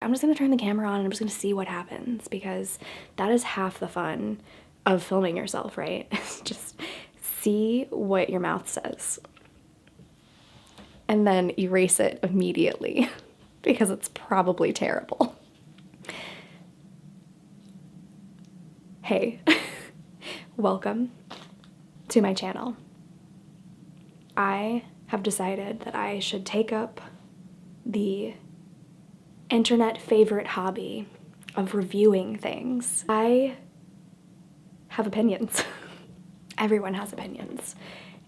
I'm just gonna turn the camera on and I'm just gonna see what happens, because that is half the fun of filming yourself, right? Just see what your mouth says and then erase it immediately because it's probably terrible. Hey, welcome to my channel. I have decided that I should take up the internet favorite hobby of reviewing things. I have opinions. Everyone has opinions.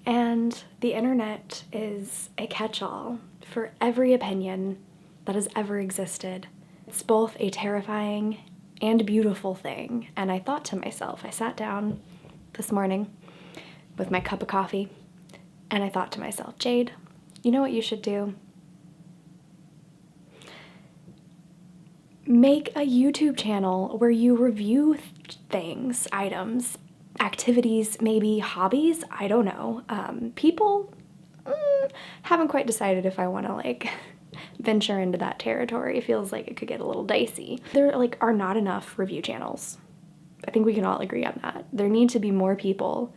And the internet is a catch-all for every opinion that has ever existed. It's both a terrifying and beautiful thing. And I thought to myself, I sat down this morning with my cup of coffee and I thought to myself, Jade, you know what you should do? Make a YouTube channel where you review things, items, activities, maybe hobbies, I don't know. People, haven't quite decided if I want to like venture into that territory. It feels like it could get a little dicey. There like are not enough review channels. I think we can all agree on that. There need to be more people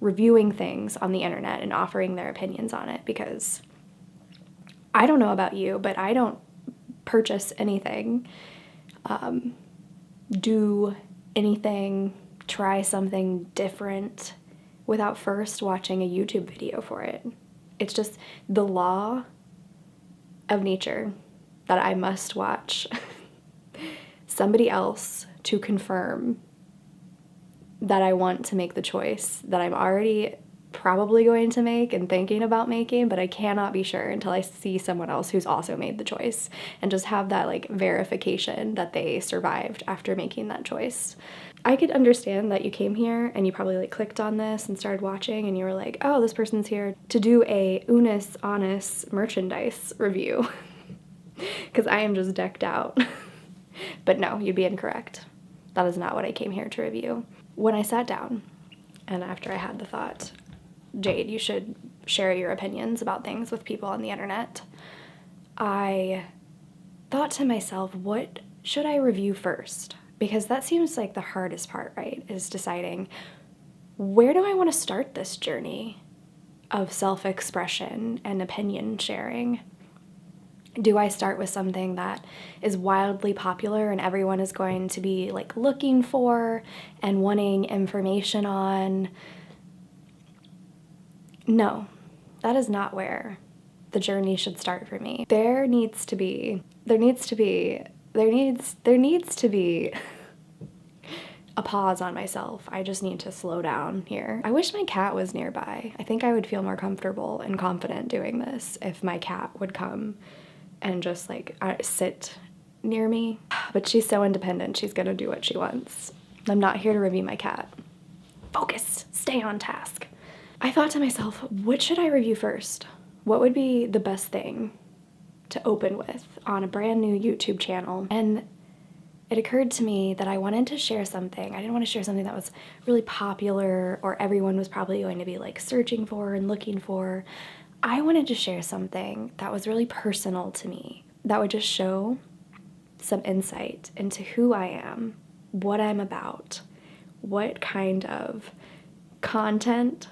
reviewing things on the internet and offering their opinions on it, because I don't know about you, but I don't purchase anything, do anything, try something different without first watching a YouTube video for it. It's just the law of nature that I must watch somebody else to confirm that I want to make the choice that I'm already probably going to make and thinking about making, but I cannot be sure until I see someone else who's also made the choice and just have that like verification that they survived after making that choice. I could understand that you came here and you probably like clicked on this and started watching and you were like, oh, this person's here to do a Unis Honest merchandise review because I am just decked out. But no, you'd be incorrect. That is not what I came here to review. When I sat down and after I had the thought, Jade, you should share your opinions about things with people on the internet, I thought to myself, what should I review first? Because that seems like the hardest part, right? Is deciding, where do I want to start this journey of self-expression and opinion sharing? Do I start with something that is wildly popular and everyone is going to be like looking for and wanting information on? No, that is not where the journey should start for me. There needs to be a pause on myself. I just need to slow down here. I wish my cat was nearby. I think I would feel more comfortable and confident doing this if my cat would come and just like sit near me. But she's so independent, she's gonna do what she wants. I'm not here to review my cat. Focus, stay on task. I thought to myself, what should I review first? What would be the best thing to open with on a brand new YouTube channel? And it occurred to me that I wanted to share something. I didn't want to share something that was really popular or everyone was probably going to be like searching for and looking for. I wanted to share something that was really personal to me, that would just show some insight into who I am, what I'm about, what kind of content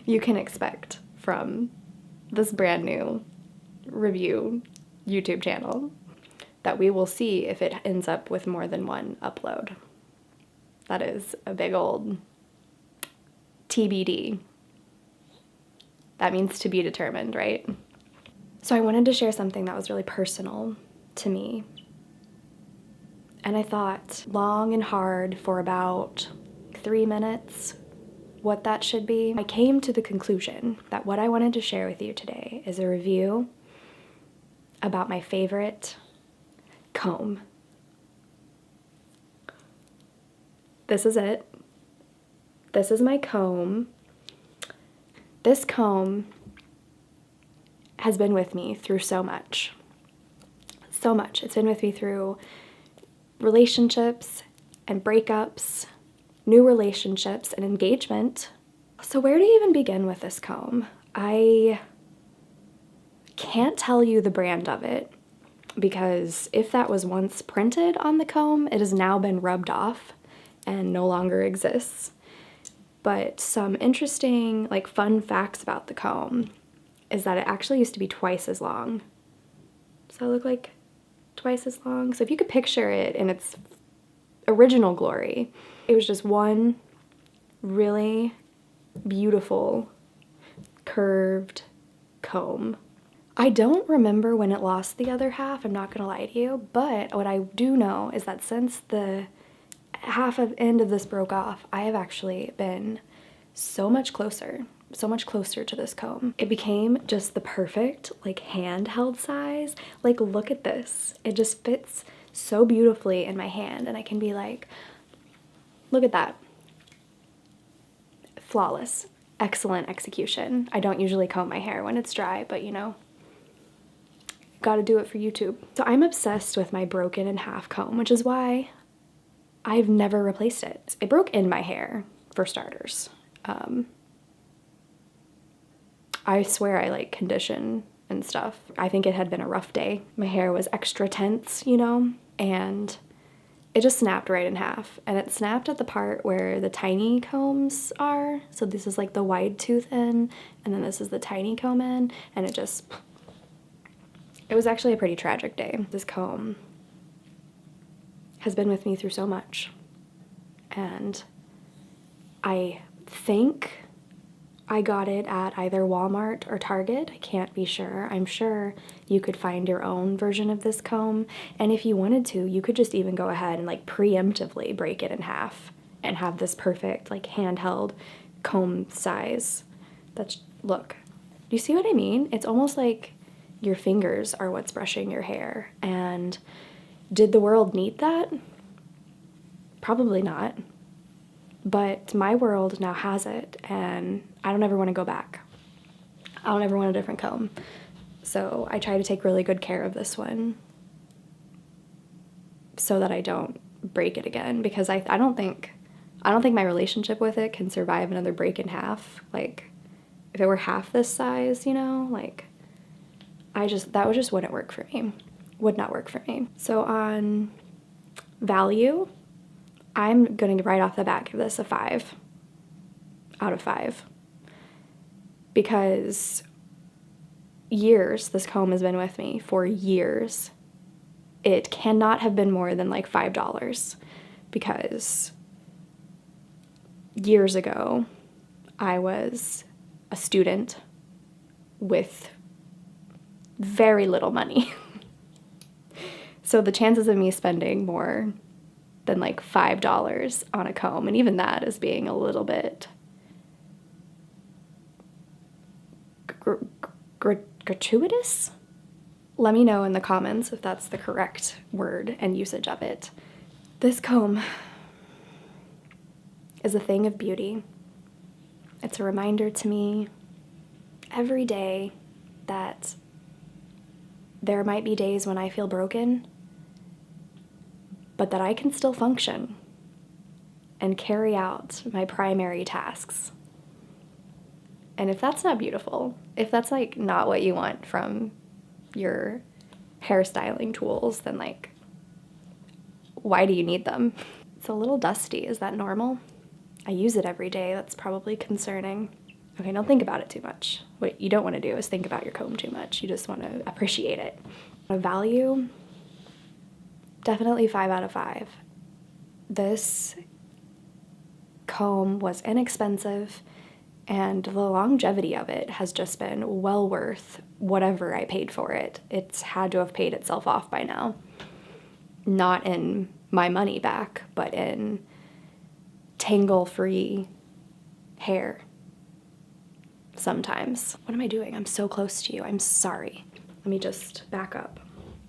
you can expect from this brand new review YouTube channel that we will see if it ends up with more than one upload. That is a big old TBD. That means to be determined, right? So I wanted to share something that was really personal to me. And I thought long and hard for about 3 minutes what that should be. I came to the conclusion that what I wanted to share with you today is a review about my favorite comb. This is it. This is my comb. This comb has been with me through so much. So much. It's been with me through relationships and breakups, new relationships and engagement. So where to even begin with this comb? I can't tell you the brand of it. because if that was once printed on the comb, it has now been rubbed off and no longer exists. But some interesting, like, fun facts about the comb is that it actually used to be twice as long. Does that look like twice as long? So if you could picture it in its original glory, it was just one really beautiful curved comb. I don't remember when it lost the other half, I'm not gonna lie to you, but what I do know is that since the end of this broke off, I have actually been so much closer to this comb. It became just the perfect, like, handheld size. Like, look at this. It just fits so beautifully in my hand, and I can be like, look at that. Flawless. Excellent execution. I don't usually comb my hair when it's dry, but you know, gotta do it for YouTube. So I'm obsessed with my broken in half comb, which is why I've never replaced it. It broke in my hair, for starters. I swear I like condition and stuff. I think it had been a rough day. My hair was extra tense, you know, and it just snapped right in half. And it snapped at the part where the tiny combs are. So this is like the wide tooth end, and then this is the tiny comb end, and it was actually a pretty tragic day. This comb has been with me through so much. And I think I got it at either Walmart or Target. I can't be sure. I'm sure you could find your own version of this comb. And if you wanted to, you could just even go ahead and like preemptively break it in half and have this perfect like handheld comb size. Look, do you see what I mean? It's almost like your fingers are what's brushing your hair. And did the world need that? Probably not. But my world now has it, and I don't ever want to go back. I don't ever want a different comb. So I try to take really good care of this one so that I don't break it again, because I don't think my relationship with it can survive another break in half. Like, if it were half this size, you know, like, that wouldn't work for me. Would not work for me. So on value, I'm going to right off the bat give this a 5 out of 5, because this comb has been with me for years. It cannot have been more than like $5, because years ago I was a student with very little money. So the chances of me spending more than like $5 on a comb, and even that is being a little bit gratuitous? Let me know in the comments if that's the correct word and usage of it. This comb is a thing of beauty. It's a reminder to me every day that there might be days when I feel broken, but that I can still function and carry out my primary tasks. And if that's not beautiful, if that's like not what you want from your hairstyling tools, then like, why do you need them? It's a little dusty. Is that normal? I use it every day. That's probably concerning. Okay, don't think about it too much. What you don't want to do is think about your comb too much. You just want to appreciate it. A value, definitely 5 out of 5. This comb was inexpensive, and the longevity of it has just been well worth whatever I paid for it. It's had to have paid itself off by now. Not in my money back, but in tangle-free hair sometimes. What am I doing? I'm so close to you. I'm sorry. Let me just back up.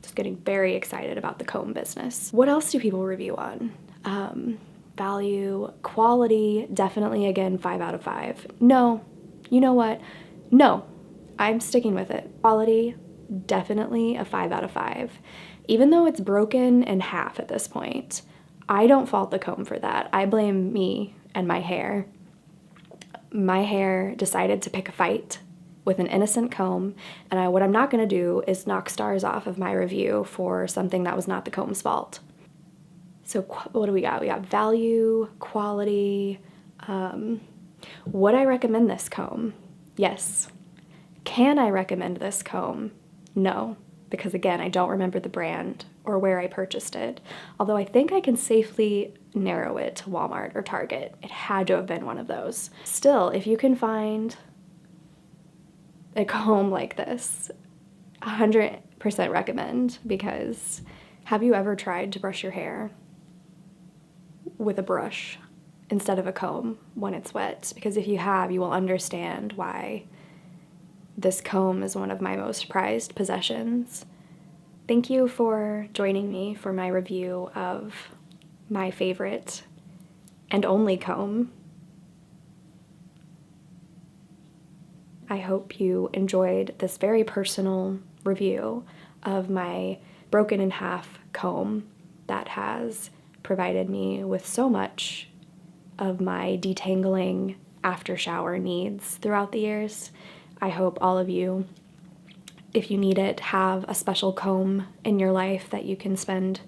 Just getting very excited about the comb business. What else do people review on? Value, quality, definitely again 5 out of 5. No, you know what? No, I'm sticking with it. Quality, definitely a 5 out of 5. Even though it's broken in half at this point, I don't fault the comb for that. I blame me and my hair. My hair decided to pick a fight with an innocent comb, and what I'm not going to do is knock stars off of my review for something that was not the comb's fault. So what do we got? We got value, quality. Would I recommend this comb? Yes. Can I recommend this comb? No, because again, I don't remember the brand or where I purchased it, although I think I can safely narrow it to Walmart or Target. It had to have been one of those. Still, if you can find a comb like this, 100% recommend, because have you ever tried to brush your hair with a brush instead of a comb when it's wet? Because if you have, you will understand why this comb is one of my most prized possessions. Thank you for joining me for my review of my favorite and only comb. I hope you enjoyed this very personal review of my broken in half comb that has provided me with so much of my detangling after shower needs throughout the years. I hope all of you, if you need it, have a special comb in your life that you can spend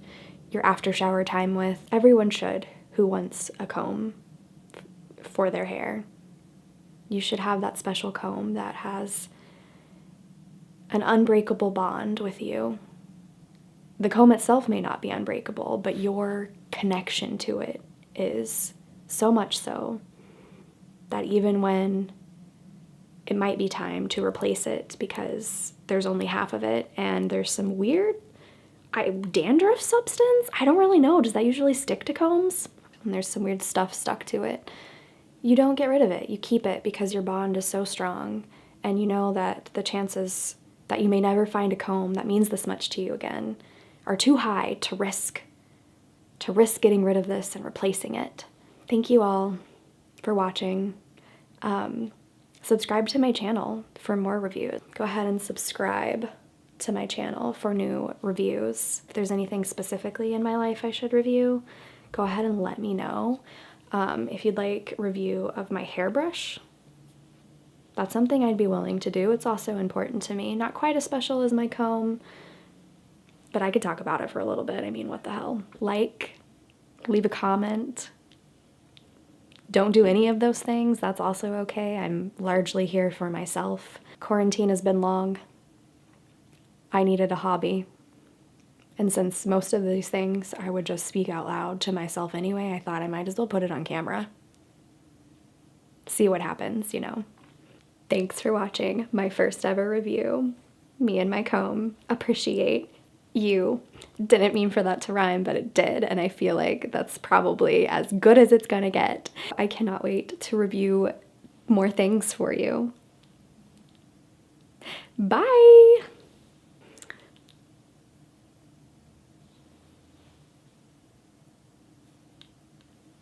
your after shower time with. Everyone should who wants a comb for their hair. You should have that special comb that has an unbreakable bond with you. The comb itself may not be unbreakable, but your connection to it is so much so that even when it might be time to replace it because there's only half of it and there's some weird dandruff substance, I don't really know. Does that usually stick to combs? And there's some weird stuff stuck to it. You don't get rid of it. You keep it because your bond is so strong, and you know that the chances that you may never find a comb that means this much to you again are too high to risk getting rid of this and replacing it. Thank you all for watching. Subscribe to my channel for more reviews. Go ahead and subscribe to my channel for new reviews. If there's anything specifically in my life I should review, go ahead and let me know. If you'd like review of my hairbrush, that's something I'd be willing to do. It's also important to me. Not quite as special as my comb, but I could talk about it for a little bit. I mean, what the hell? Leave a comment. Don't do any of those things. That's also okay. I'm largely here for myself. Quarantine has been long. I needed a hobby. And since most of these things I would just speak out loud to myself anyway, I thought I might as well put it on camera. See what happens, you know. Thanks for watching my first ever review. Me and my comb. Appreciate you. Didn't mean for that to rhyme, but it did, and I feel like that's probably as good as it's gonna get. I cannot wait to review more things for you. Bye!